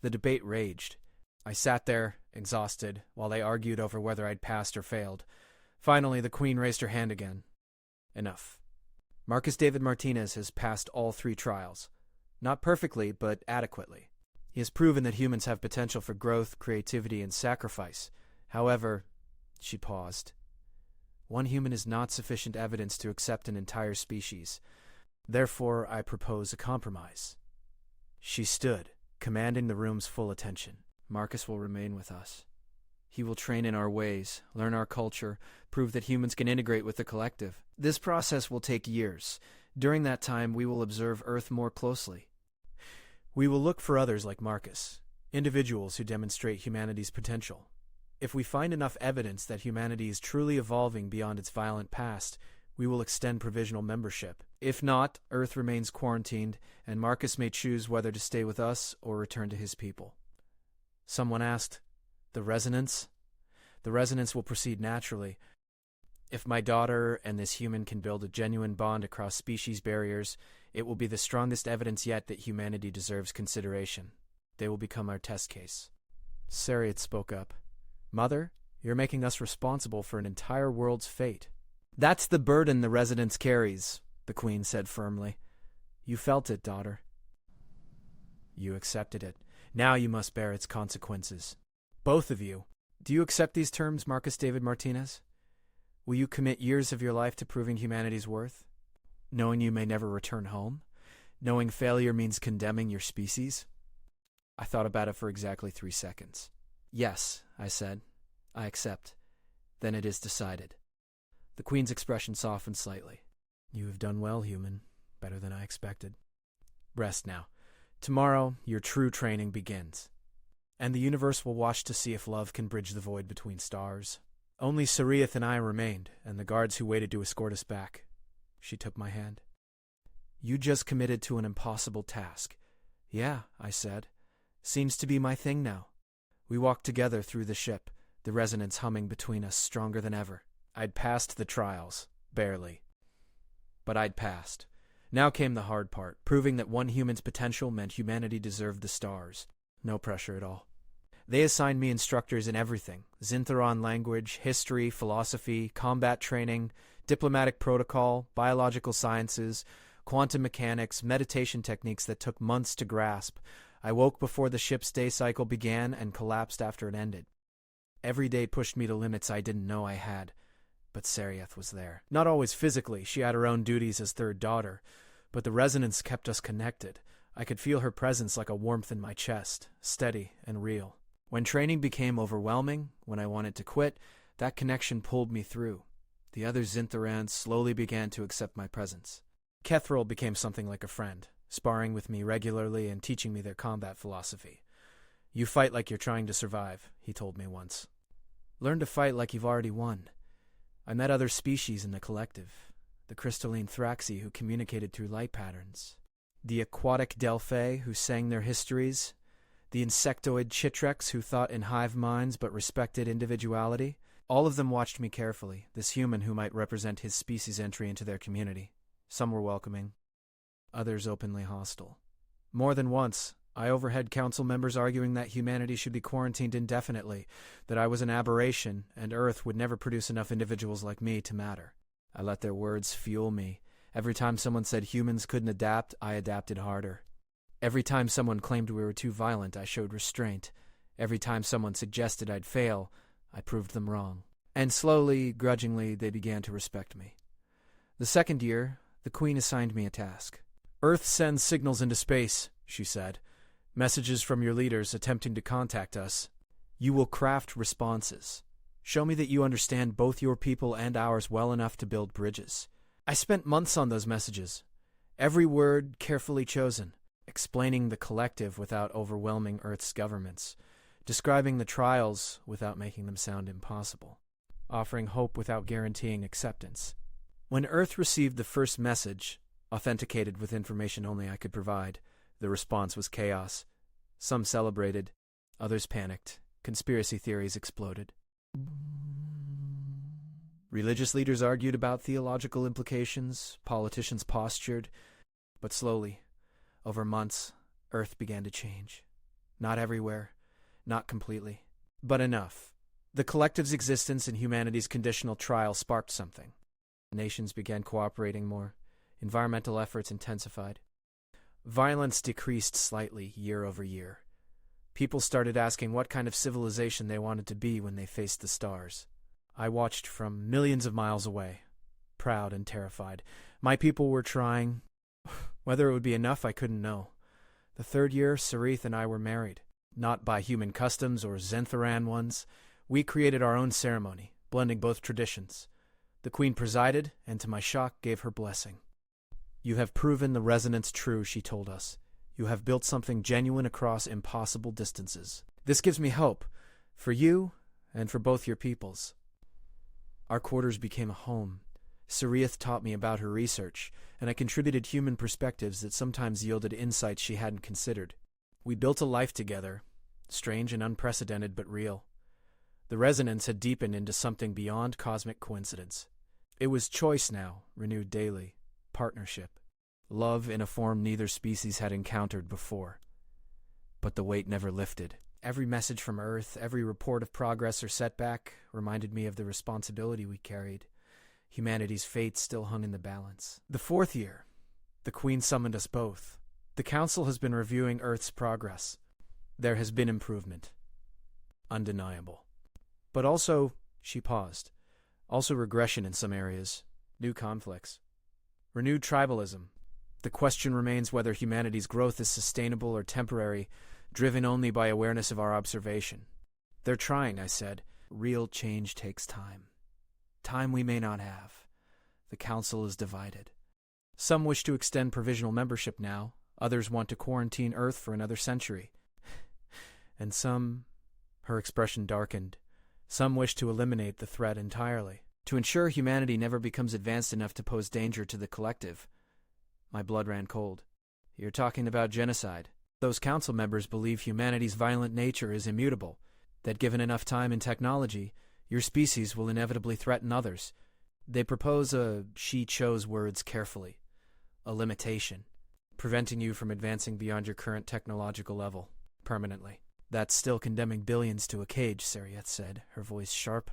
The debate raged. I sat there, exhausted, while they argued over whether I'd passed or failed. Finally, the Queen raised her hand again. Enough. Marcus David Martinez has passed all 3 trials. Not perfectly, but adequately. He has proven that humans have potential for growth, creativity, and sacrifice. However, she paused. One human is not sufficient evidence to accept an entire species. Therefore, I propose a compromise. She stood, commanding the room's full attention. Marcus will remain with us. He will train in our ways, learn our culture, prove that humans can integrate with the collective. This process will take years. During that time, we will observe Earth more closely. We will look for others like Marcus, individuals who demonstrate humanity's potential. If we find enough evidence that humanity is truly evolving beyond its violent past, we will extend provisional membership. If not, Earth remains quarantined, and Marcus may choose whether to stay with us or return to his people. Someone asked, "The resonance?" The resonance will proceed naturally. If my daughter and this human can build a genuine bond across species barriers, it will be the strongest evidence yet that humanity deserves consideration. They will become our test case. Sarieth spoke up. "Mother, you're making us responsible for an entire world's fate." "That's the burden the resonance carries," the Queen said firmly. "You felt it, daughter. You accepted it. Now you must bear its consequences. Both of you. Do you accept these terms, Marcus David Martinez? Will you commit years of your life to proving humanity's worth? Knowing you may never return home? Knowing failure means condemning your species?" I thought about it for exactly 3 seconds. "Yes," I said. "I accept. Then it is decided." The Queen's expression softened slightly. "You have done well, human. Better than I expected. Rest now. Tomorrow, your true training begins. And the universe will watch to see if love can bridge the void between stars." Only Sarieth and I remained, and the guards who waited to escort us back. She took my hand. "You just committed to an impossible task." "Yeah," I said. "Seems to be my thing now." We walked together through the ship, the resonance humming between us stronger than ever. I'd passed the trials, barely. But I'd passed. Now came the hard part, proving that one human's potential meant humanity deserved the stars. No pressure at all. They assigned me instructors in everything: Zintheron language, history, philosophy, combat training, diplomatic protocol, biological sciences, quantum mechanics, meditation techniques that took months to grasp. I woke before the ship's day cycle began and collapsed after it ended. Every day pushed me to limits I didn't know I had. But Sarieth was there. Not always physically, she had her own duties as third daughter, but the resonance kept us connected. I could feel her presence like a warmth in my chest, steady and real. When training became overwhelming, when I wanted to quit, that connection pulled me through. The other Zintherans slowly began to accept my presence. Kethril became something like a friend, sparring with me regularly and teaching me their combat philosophy. "You fight like you're trying to survive," he told me once. "Learn to fight like you've already won." I met other species in the collective. The crystalline Thraxi who communicated through light patterns. The aquatic Delphae who sang their histories. The insectoid Chitrex who thought in hive minds but respected individuality. All of them watched me carefully, this human who might represent his species' entry into their community. Some were welcoming, others openly hostile. More than once, I overheard council members arguing that humanity should be quarantined indefinitely, that I was an aberration, and Earth would never produce enough individuals like me to matter. I let their words fuel me. Every time someone said humans couldn't adapt, I adapted harder. Every time someone claimed we were too violent, I showed restraint. Every time someone suggested I'd fail, I proved them wrong. And slowly, grudgingly, they began to respect me. The second year, the Queen assigned me a task. "Earth sends signals into space," she said. "Messages from your leaders attempting to contact us. You will craft responses. Show me that you understand both your people and ours well enough to build bridges." I spent months on those messages. Every word carefully chosen. Explaining the collective without overwhelming Earth's governments, describing the trials without making them sound impossible, offering hope without guaranteeing acceptance. When Earth received the first message, authenticated with information only I could provide, the response was chaos. Some celebrated, others panicked. Conspiracy theories exploded. Religious leaders argued about theological implications, politicians postured, but slowly, over months, Earth began to change. Not everywhere, not completely, but enough. The collective's existence and humanity's conditional trial sparked something. Nations began cooperating more. Environmental efforts intensified. Violence decreased slightly year over year. People started asking what kind of civilization they wanted to be when they faced the stars. I watched from millions of miles away, proud and terrified. My people were trying. Whether it would be enough, I couldn't know. The third year, Sarieth and I were married. Not by human customs or Zentheran ones. We created our own ceremony, blending both traditions. The Queen presided, and to my shock, gave her blessing. You have proven the resonance true, she told us. You have built something genuine across impossible distances. This gives me hope, for you and for both your peoples. Our quarters became a home. Sarith taught me about her research, and I contributed human perspectives that sometimes yielded insights she hadn't considered. We built a life together, strange and unprecedented but real. The resonance had deepened into something beyond cosmic coincidence. It was choice now, renewed daily, partnership, love in a form neither species had encountered before. But the weight never lifted. Every message from Earth, every report of progress or setback, reminded me of the responsibility we carried. Humanity's fate still hung in the balance. The 4th year, the Queen summoned us both. The Council has been reviewing Earth's progress. There has been improvement. Undeniable. But also, she paused, also regression in some areas, new conflicts, renewed tribalism. The question remains whether humanity's growth is sustainable or temporary, driven only by awareness of our observation. They're trying, I said. Real change takes time. Time we may not have. The Council is divided. Some wish to extend provisional membership now. Others want to quarantine Earth for another century. And some, her expression darkened, some wish to eliminate the threat entirely, to ensure humanity never becomes advanced enough to pose danger to the collective. My blood ran cold. You're talking about genocide. Those council members believe humanity's violent nature is immutable, that given enough time and technology, your species will inevitably threaten others. They propose she chose words carefully, a limitation, preventing you from advancing beyond your current technological level, permanently. That's still condemning billions to a cage, Sarith said, her voice sharp.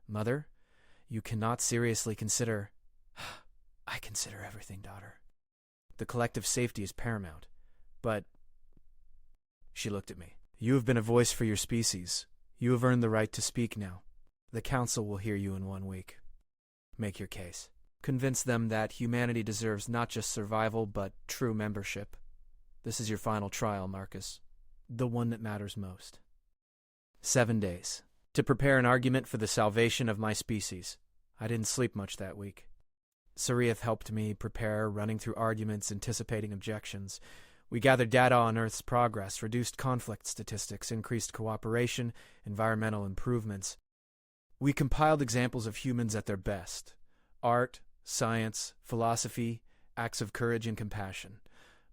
Mother, you cannot seriously consider... I consider everything, daughter. The collective safety is paramount. But... She looked at me. You have been a voice for your species. You have earned the right to speak now. The Council will hear you in 1 week. Make your case. Convince them that humanity deserves not just survival, but true membership. This is your final trial, Marcus. The one that matters most. 7 days. To prepare an argument for the salvation of my species. I didn't sleep much that week. Sarith helped me prepare, running through arguments, anticipating objections. We gathered data on Earth's progress, reduced conflict statistics, increased cooperation, environmental improvements. We compiled examples of humans at their best. Art, science, philosophy, acts of courage and compassion.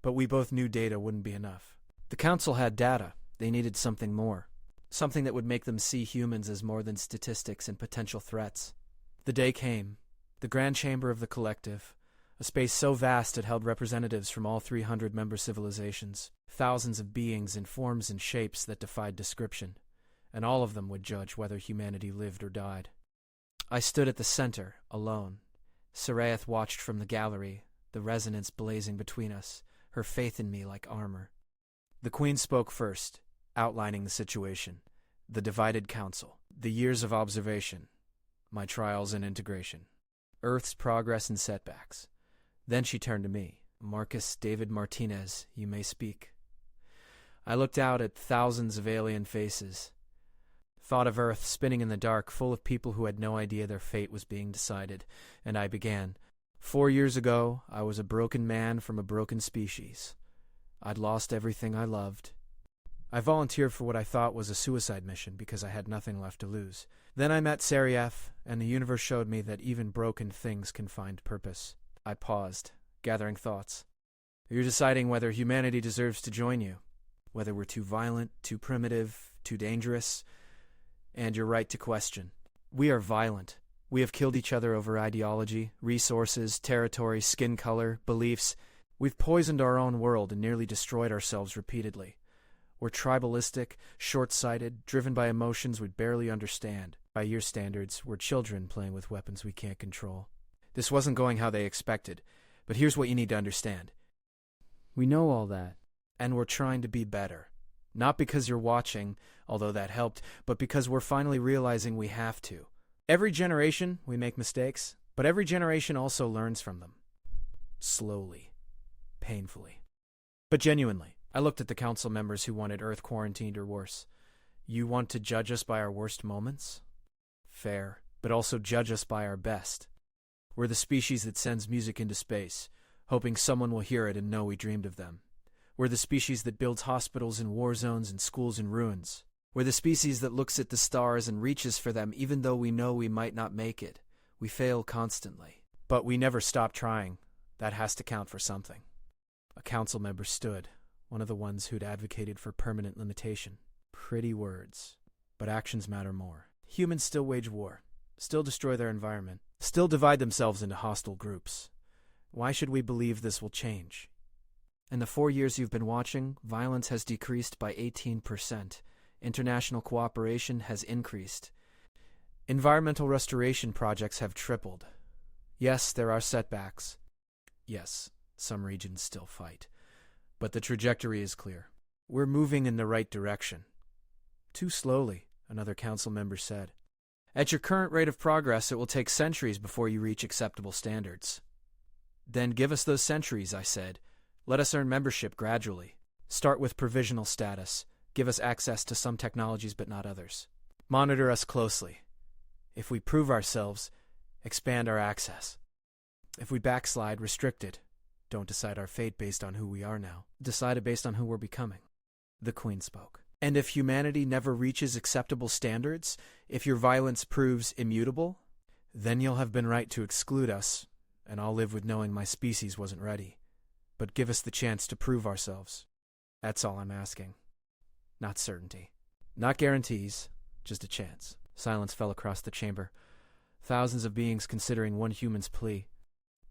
But we both knew data wouldn't be enough. The Council had data. They needed something more. Something that would make them see humans as more than statistics and potential threats. The day came. The Grand Chamber of the Collective. A space so vast it held representatives from all 300 member civilizations. Thousands of beings in forms and shapes that defied description. And all of them would judge whether humanity lived or died. I stood at the center, alone. Sarith watched from the gallery, the resonance blazing between us, her faith in me like armor. The Queen spoke first, outlining the situation, the divided council, the years of observation, my trials and integration, Earth's progress and setbacks. Then she turned to me. Marcus David Martinez, you may speak. I looked out at thousands of alien faces. Thought of Earth spinning in the dark, full of people who had no idea their fate was being decided, and I began. 4 years ago, I was a broken man from a broken species. I'd lost everything I loved. I volunteered for what I thought was a suicide mission because I had nothing left to lose. Then I met Sarith, and the universe showed me that even broken things can find purpose. I paused, gathering thoughts. You're deciding whether humanity deserves to join you, whether we're too violent, too primitive, too dangerous, and you're right to question. We are violent. We have killed each other over ideology, resources, territory, skin color, beliefs. We've poisoned our own world and nearly destroyed ourselves repeatedly. We're tribalistic, short-sighted, driven by emotions we barely understand. By your standards, we're children playing with weapons we can't control. This wasn't going how they expected, but here's what you need to understand. We know all that, and we're trying to be better. Not because you're watching, although that helped, but because we're finally realizing we have to. Every generation, we make mistakes, but every generation also learns from them. Slowly. Painfully. But genuinely, I looked at the council members who wanted Earth quarantined or worse. You want to judge us by our worst moments? Fair, but also judge us by our best. We're the species that sends music into space. hoping someone will hear it and know we dreamed of them. We're the species that builds hospitals in war zones and schools in ruins. We're the species that looks at the stars and reaches for them even though we know we might not make it. We fail constantly. But we never stop trying. That has to count for something. A council member stood, one of the ones who'd advocated for permanent limitation. Pretty words. But actions matter more. Humans still wage war, still destroy their environment, still divide themselves into hostile groups. Why should we believe this will change? In the 4 years you've been watching, violence has decreased by 18%. International cooperation has increased. Environmental restoration projects have tripled. Yes, there are setbacks. Yes, some regions still fight. But the trajectory is clear. We're moving in the right direction. Too slowly, another council member said. At your current rate of progress, it will take centuries before you reach acceptable standards. Then give us those centuries, I said. Let us earn membership gradually. Start with provisional status. Give us access to some technologies but not others. Monitor us closely. If we prove ourselves, expand our access. If we backslide, restrict it. Don't decide our fate based on who we are now. Decide it based on who we're becoming. The Queen spoke. And if humanity never reaches acceptable standards, if your violence proves immutable, then you'll have been right to exclude us, and I'll live with knowing my species wasn't ready. But give us the chance to prove ourselves. That's all I'm asking. Not certainty. Not guarantees, just a chance. Silence fell across the chamber. Thousands of beings considering one human's plea.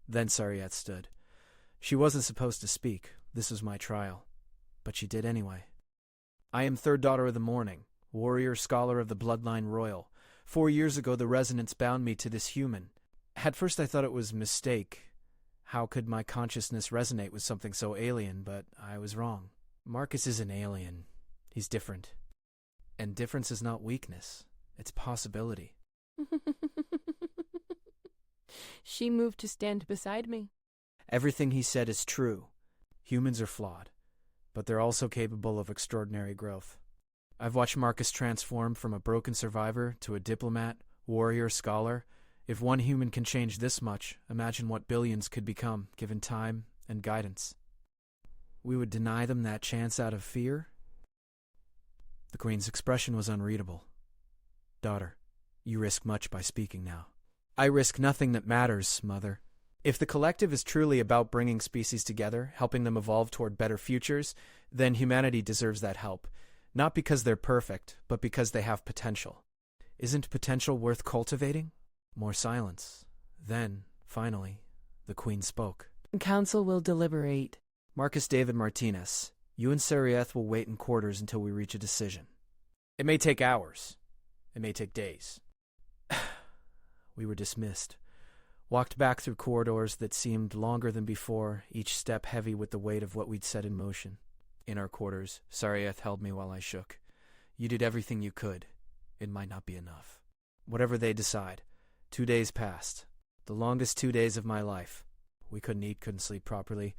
Then Sarieth stood. She wasn't supposed to speak. This was my trial. But she did anyway. I am third daughter of the morning, warrior scholar of the bloodline royal. 4 years ago the resonance bound me to this human. At first I thought it was a mistake. How could my consciousness resonate with something so alien, but I was wrong. Marcus is an alien. He's different. And difference is not weakness. It's possibility. She moved to stand beside me. Everything he said is true. Humans are flawed, but they're also capable of extraordinary growth. I've watched Marcus transform from a broken survivor to a diplomat, warrior, scholar. If one human can change this much, imagine what billions could become, given time and guidance. We would deny them that chance out of fear? The Queen's expression was unreadable. Daughter, you risk much by speaking now. I risk nothing that matters, Mother. If the collective is truly about bringing species together, helping them evolve toward better futures, then humanity deserves that help. Not because they're perfect, but because they have potential. Isn't potential worth cultivating? More silence. Then, finally, the Queen spoke. Council will deliberate. Marcus David Martinez, you and Sarieth will wait in quarters until we reach a decision. It may take hours. It may take days. We were dismissed. Walked back through corridors that seemed longer than before, each step heavy with the weight of what we'd set in motion. In our quarters, Sarieth held me while I shook. You did everything you could. It might not be enough. Whatever they decide. 2 days passed. The longest 2 days of my life. We couldn't eat, couldn't sleep properly.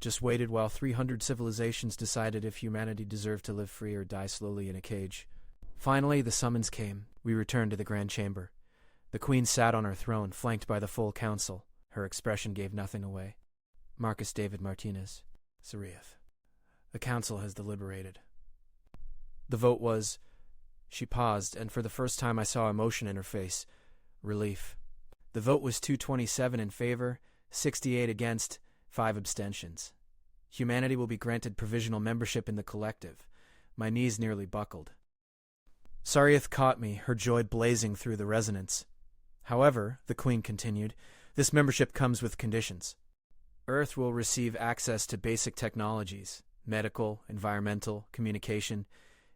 Just waited while 300 civilizations decided if humanity deserved to live free or die slowly in a cage. Finally, the summons came. We returned to the Grand Chamber. The Queen sat on her throne, flanked by the full council. Her expression gave nothing away. Marcus David Martinez. Sarieth. The council has deliberated. The vote was... She paused, and for the first time I saw emotion in her face. Relief. The vote was 227 in favor, 68 against, 5 abstentions. Humanity will be granted provisional membership in the collective. My knees nearly buckled. Sarieth caught me, her joy blazing through the resonance. However, the Queen continued, this membership comes with conditions. Earth will receive access to basic technologies, medical, environmental, communication.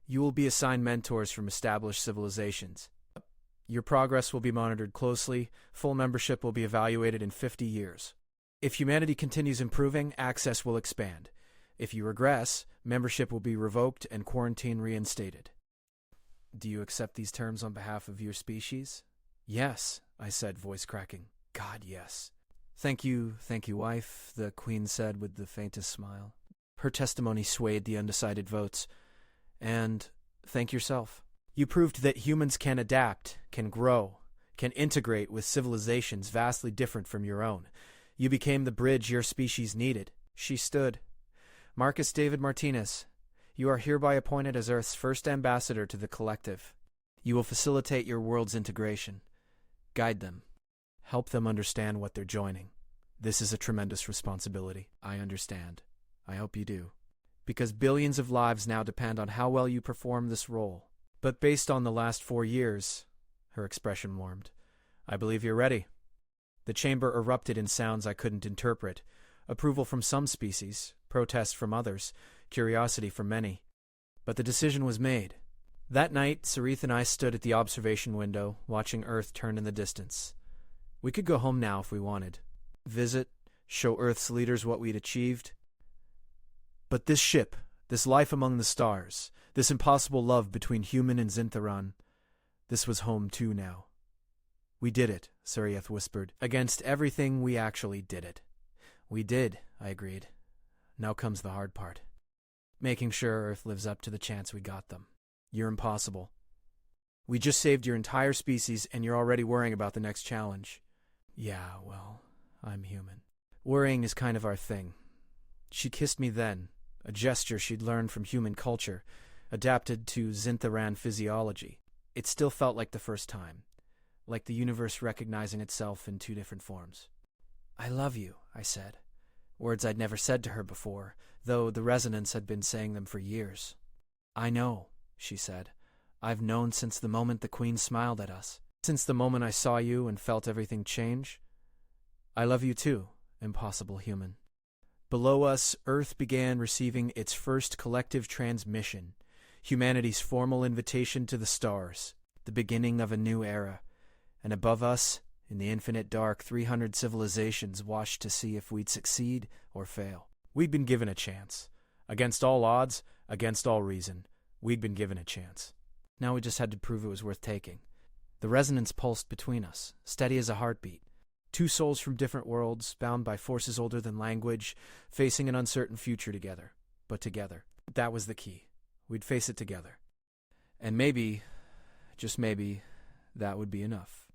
You will be assigned mentors from established civilizations. Your progress will be monitored closely. Full membership will be evaluated in 50 years. If humanity continues improving, access will expand. If you regress, membership will be revoked and quarantine reinstated. Do you accept these terms on behalf of your species? Yes, I said, voice cracking. God, yes. Thank you, wife, the Queen said with the faintest smile. Her testimony swayed the undecided votes. And thank yourself. You proved that humans can adapt, can grow, can integrate with civilizations vastly different from your own. You became the bridge your species needed. She stood. Marcus David Martinez, you are hereby appointed as Earth's first ambassador to the collective. You will facilitate your world's integration. Guide them. Help them understand what they're joining. This is a tremendous responsibility. I understand. I hope you do. Because billions of lives now depend on how well you perform this role. But based on the last 4 years, her expression warmed, I believe you're ready. The chamber erupted in sounds I couldn't interpret. Approval from some species, protest from others, curiosity from many. But the decision was made. That night, Sarith and I stood at the observation window, watching Earth turn in the distance. We could go home now if we wanted. Visit, show Earth's leaders what we'd achieved. But this ship, this life among the stars, this impossible love between human and Zintheron, this was home too now. We did it, Surieth whispered. Against everything, we actually did it. We did, I agreed. Now comes the hard part. Making sure Earth lives up to the chance we got them. You're impossible. We just saved your entire species, and you're already worrying about the next challenge. Yeah, well, I'm human. Worrying is kind of our thing. She kissed me then, a gesture she'd learned from human culture, adapted to Zintheran physiology. It still felt like the first time, like the universe recognizing itself in 2 different forms. I love you, I said. Words I'd never said to her before, though the resonance had been saying them for years. I know, she said. I've known since the moment the Queen smiled at us. Since the moment I saw you and felt everything change. I love you too, impossible human. Below us, Earth began receiving its first collective transmission, humanity's formal invitation to the stars, the beginning of a new era. And above us, in the infinite dark, 300 civilizations watched to see if we'd succeed or fail. We'd been given a chance. Against all odds, against all reason, we'd been given a chance. Now we just had to prove it was worth taking. The resonance pulsed between us, steady as a heartbeat. 2 souls from different worlds, bound by forces older than language, facing an uncertain future together. But together. That was the key. We'd face it together. And maybe, just maybe, that would be enough.